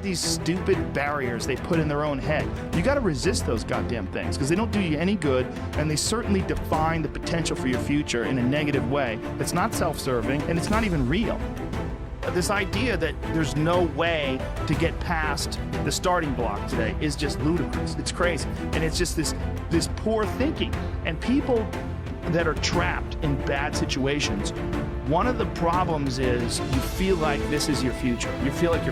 these stupid barriers they put in their own head. You gotta resist those goddamn things because they don't do you any good, and they certainly define the potential for your future in a negative way. It's not self-serving and it's not even real. This idea that there's no way to get past the starting block today is just ludicrous. It's crazy. And it's just this poor thinking. And people that are trapped in bad situations, one of the problems is you feel like this is your future. You feel like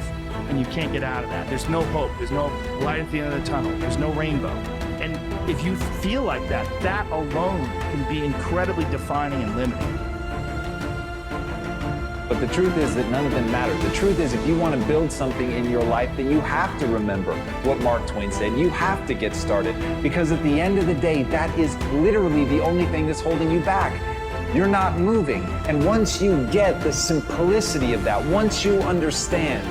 and you can't get out of that. There's no hope. There's no light at the end of the tunnel. There's no rainbow. And if you feel like that, that alone can be incredibly defining and limiting. But the truth is that none of them matter. The truth is, if you want to build something in your life, then you have to remember what Mark Twain said. You have to get started, because at the end of the day, that is literally the only thing that's holding you back. You're not moving. And once you get the simplicity of that, once you understand,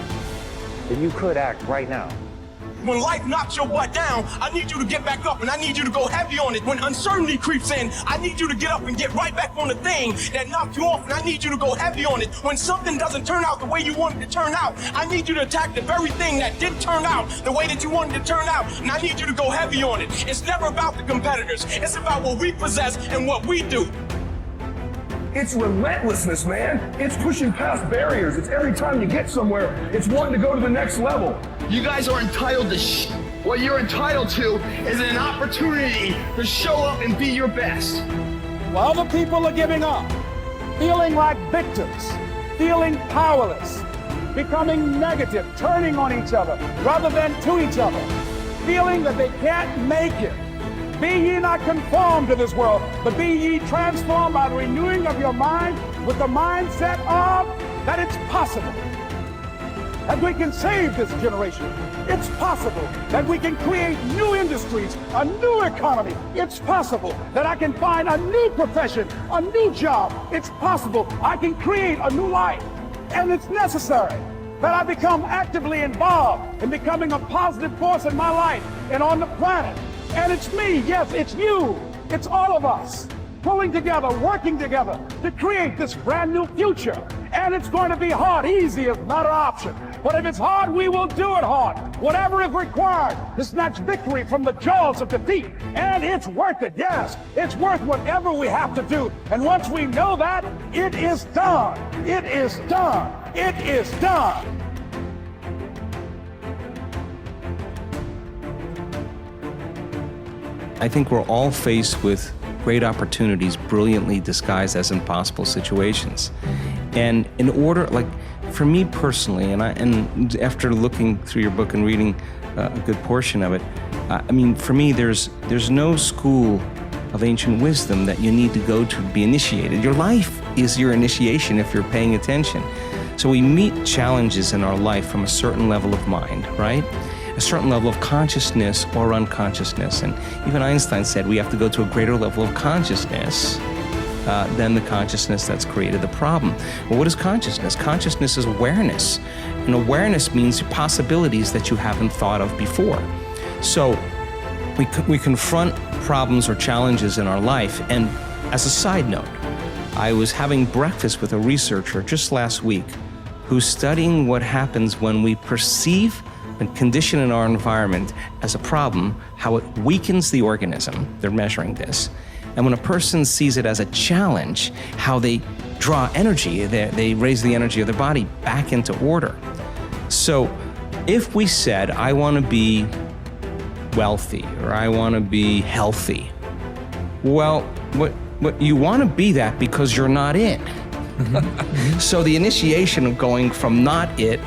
then you could act right now. When life knocks your butt down, I need you to get back up and I need you to go heavy on it. When uncertainty creeps in, I need you to get up and get right back on the thing that knocked you off, and I need you to go heavy on it. When something doesn't turn out the way you wanted it to turn out, I need you to attack the very thing that did turn out the way that you wanted it to turn out, and I need you to go heavy on it. It's never about the competitors. It's about what we possess and what we do. It's relentlessness, man. It's pushing past barriers. It's every time you get somewhere, it's wanting to go to the next level. You guys are entitled to what you're entitled to is an opportunity to show up and be your best. While other people are giving up, feeling like victims, feeling powerless, becoming negative, turning on each other rather than to each other, feeling that they can't make it. Be ye not conformed to this world, but be ye transformed by the renewing of your mind with the mindset of that it's possible that we can save this generation. It's possible that we can create new industries, a new economy. It's possible that I can find a new profession, a new job. It's possible I can create a new life. And it's necessary that I become actively involved in becoming a positive force in my life and on the planet. And it's me, yes, it's you, it's all of us, pulling together, working together to create this brand new future. And it's going to be hard. Easy is not an option. But if it's hard, we will do it hard. Whatever is required to snatch victory from the jaws of defeat. And it's worth it, yes. It's worth whatever we have to do. And once we know that, it is done. It is done. It is done. I think we're all faced with great opportunities brilliantly disguised as impossible situations. And in order, like for me personally, and after looking through your book and reading a good portion of it, I mean, for me, there's no school of ancient wisdom that you need to go to be initiated. Your life is your initiation if you're paying attention. So we meet challenges in our life from a certain level of mind, right? A certain level of consciousness or unconsciousness. And even Einstein said we have to go to a greater level of consciousness than the consciousness that's created the problem. Well, what is consciousness? Consciousness is awareness. And awareness means possibilities that you haven't thought of before. So we confront problems or challenges in our life. And as a side note, I was having breakfast with a researcher just last week who's studying what happens when we perceive and condition in our environment as a problem, how it weakens the organism. They're measuring this. And when a person sees it as a challenge, how they draw energy, they raise the energy of their body back into order. So if we said, I want to be wealthy or I want to be healthy, well, what you want to be that because you're not it. So the initiation of going from not it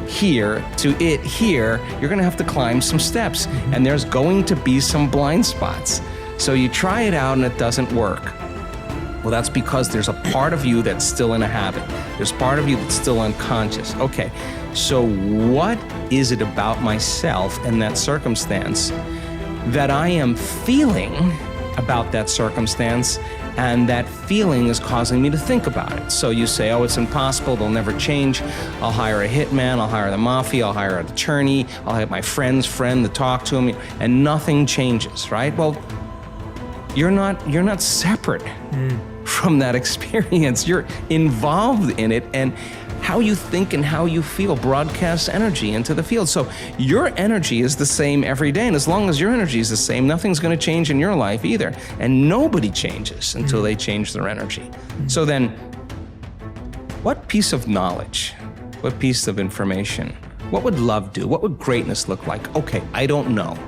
here to it here, you're going to have to climb some steps, and there's going to be some blind spots. So you try it out and it doesn't work. Well, that's because there's a part of you that's still in a habit. There's part of you that's still unconscious. Okay, so what is it about myself and that circumstance that I am feeling about that circumstance, and that feeling is causing me to think about it? So you say, oh, it's impossible, they'll never change. I'll hire a hitman, I'll hire the mafia, I'll hire an attorney, I'll have my friend's friend to talk to him, and nothing changes, right? Well, you're not separate from that experience. You're involved in it, and How you think and how you feel broadcasts energy into the field. So your energy is the same every day, and as long as your energy is the same, nothing's going to change in your life either. And nobody changes until they change their energy. So then, what piece of knowledge, what piece of information, what would love do? What would greatness look like? Okay, I don't know.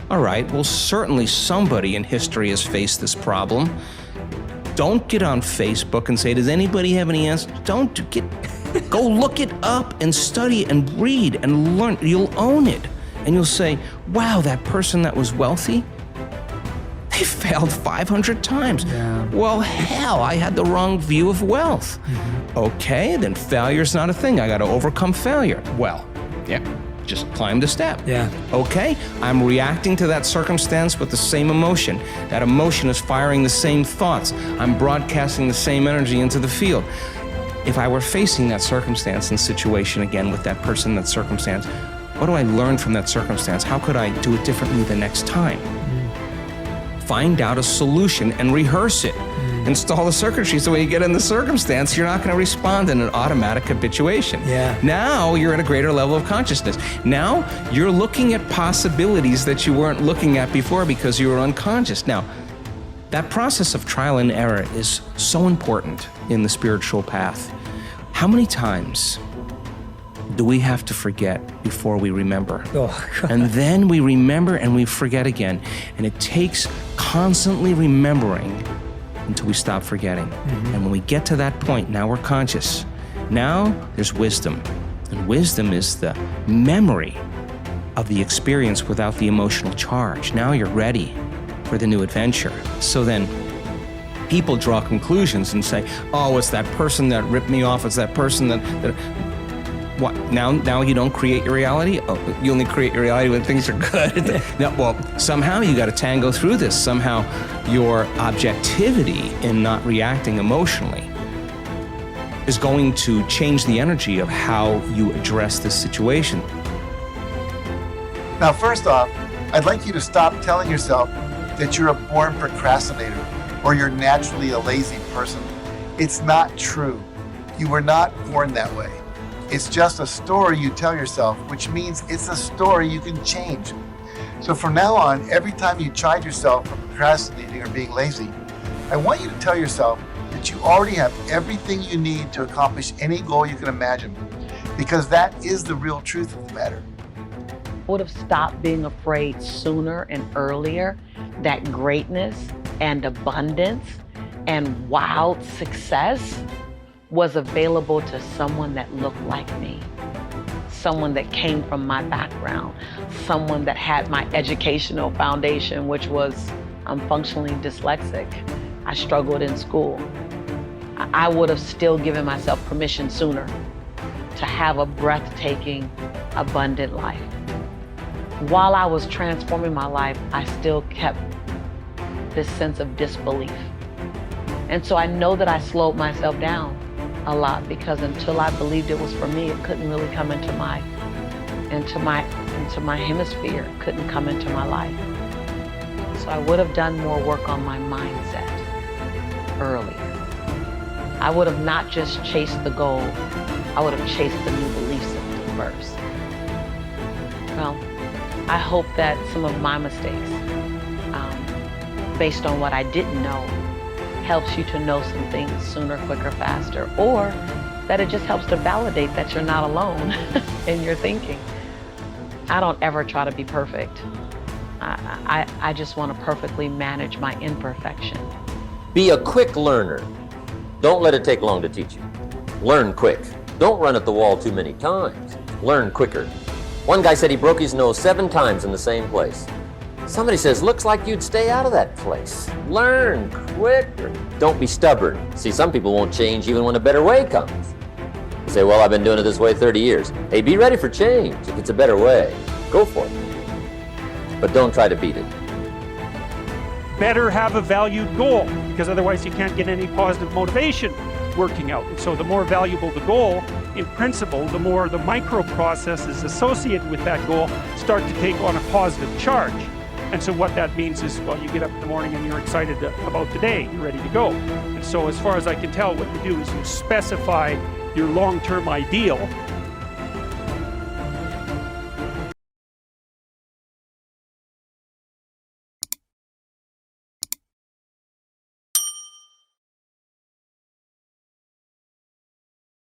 All right, well, certainly somebody in history has faced this problem. Don't get on Facebook and say, does anybody have any answers? Go look it up and study and read and learn. You'll own it. And you'll say, wow, that person that was wealthy, they failed 500 times. Yeah. Well, hell, I had the wrong view of wealth. Okay, then failure's not a thing. I got to overcome failure. Well, yeah, just climb the step. Yeah. Okay, I'm reacting to that circumstance with the same emotion. That emotion is firing the same thoughts. I'm broadcasting the same energy into the field. If I were facing that circumstance and situation again with that person, that circumstance, what do I learn from that circumstance? How could I do it differently the next time? Find out a solution and rehearse it. Install the circuitry so when you get in the circumstance, you're not going to respond in an automatic habituation. Yeah. Now you're at a greater level of consciousness. Now you're looking at possibilities that you weren't looking at before because you were unconscious. Now, that process of trial and error is so important in the spiritual path. How many times do we have to forget before we remember? And then we remember and we forget again. And it takes constantly remembering until we stop forgetting. And when we get to that point, now we're conscious. Now there's wisdom. And wisdom is the memory of the experience without the emotional charge. Now you're ready for the new adventure. So then people draw conclusions and say, oh, it's that person that ripped me off. It's that person that what? Now you don't create your reality? Oh, you only create your reality when things are good. No, well, somehow you got to tango through this. Somehow your objectivity in not reacting emotionally is going to change the energy of how you address this situation. Now, first off, I'd like you to stop telling yourself that you're a born procrastinator or you're naturally a lazy person. It's not true. You were not born that way. It's just a story you tell yourself, which means it's a story you can change. So from now on, every time you chide yourself for procrastinating or being lazy, I want you to tell yourself that you already have everything you need to accomplish any goal you can imagine, because that is the real truth of the matter. Would have stopped being afraid sooner and earlier that greatness and abundance and wild success was available to someone that looked like me, someone that came from my background, someone that had my educational foundation, which was I'm functionally dyslexic. I struggled in school. I would have still given myself permission sooner to have a breathtaking, abundant life. While I was transforming my life, I still kept this sense of disbelief. And so I know that I slowed myself down a lot because until I believed it was for me, it couldn't really come into my hemisphere, it couldn't come into my life. So I would have done more work on my mindset earlier. I would have not just chased the goal, I would have chased the new belief system first. Well, I hope that some of my mistakes, based on what I didn't know, helps you to know some things sooner, quicker, faster, or that it just helps to validate that you're not alone in your thinking. I don't ever try to be perfect. I just want to perfectly manage my imperfection. Be a quick learner. Don't let it take long to teach you. Learn quick. Don't run at the wall too many times. Learn quicker. One guy said he broke his nose 7 times in the same place. Somebody says, looks like you'd stay out of that place. Learn quicker. Don't be stubborn. See, some people won't change even when a better way comes. You say, well, I've been doing it this way 30 years. Hey, be ready for change. If it's a better way, go for it. But don't try to beat it. Better have a valued goal, because otherwise you can't get any positive motivation working out. And so the more valuable the goal, in principle, the more the micro processes associated with that goal start to take on a positive charge. And so what that means is, well, you get up in the morning and you're excited about the day, you're ready to go. And so as far as I can tell, what you do is you specify your long-term ideal,